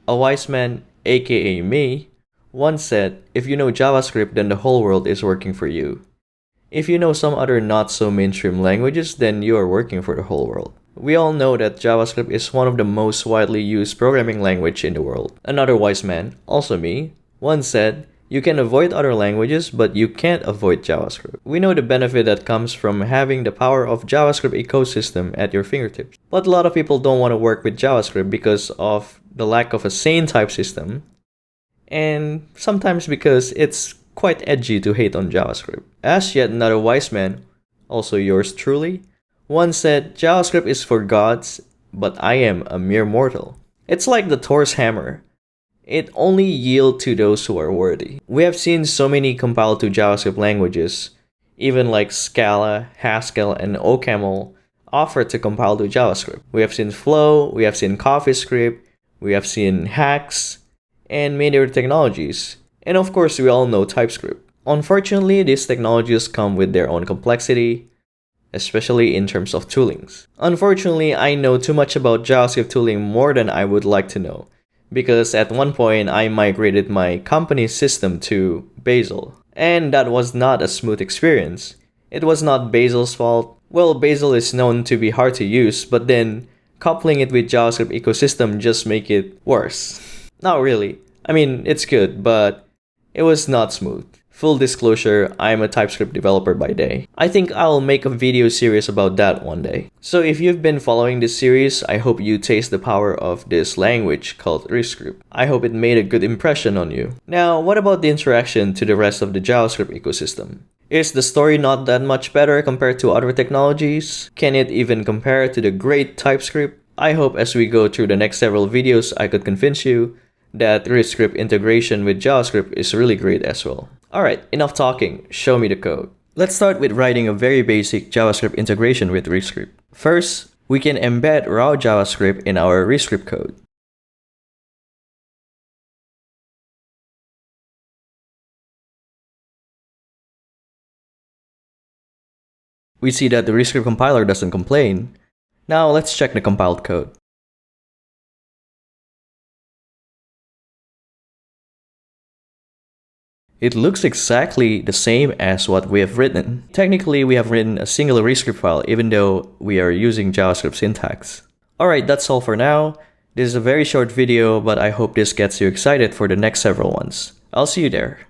A wise man, aka me, once said, if you know JavaScript, then the whole world is working for you. If you know some other not so mainstream languages, then you are working for the whole world. We all know that JavaScript is one of the most widely used programming language in the world. Another wise man, also me, once said, you can avoid other languages, but you can't avoid JavaScript. We know the benefit that comes from having the power of JavaScript ecosystem at your fingertips. But a lot of people don't want to work with JavaScript because of the lack of a sane type system, and sometimes because it's quite edgy to hate on JavaScript. As yet another wise man, also yours truly, once said, JavaScript is for gods, but I am a mere mortal. It's like the Thor's hammer. It only yields to those who are worthy. We have seen so many compiled to JavaScript languages, even like Scala, Haskell, and OCaml offer to compile to JavaScript. We have seen Flow, we have seen CoffeeScript, we have seen Hax, and many other technologies. And of course, we all know TypeScript. Unfortunately, these technologies come with their own complexity, especially in terms of toolings. Unfortunately, I know too much about JavaScript tooling more than I would like to know, because at one point I migrated my company's system to Bazel, and that was not a smooth experience. It was not Bazel's fault. Well, Bazel is known to be hard to use, but then coupling it with JavaScript ecosystem just make it worse. Not really. I mean, it's good, but it was not smooth. Full disclosure, I'm a TypeScript developer by day. I think I'll make a video series about that one day. So if you've been following this series, I hope you taste the power of this language called RiskScript. I hope it made a good impression on you. Now, what about the interaction to the rest of the JavaScript ecosystem? Is the story not that much better compared to other technologies? Can it even compare to the great TypeScript? I hope as we go through the next several videos, I could convince you that RiskScript integration with JavaScript is really great as well. Alright, enough talking, show me the code. Let's start with writing a very basic JavaScript integration with RiskScript. First, we can embed raw JavaScript in our RiskScript code. We see that the RiskScript compiler doesn't complain. Now let's check the compiled code. It looks exactly the same as what we have written. Technically, we have written a single RiskScript file even though we are using JavaScript syntax. Alright, that's all for now. This is a very short video, but I hope this gets you excited for the next several ones. I'll see you there.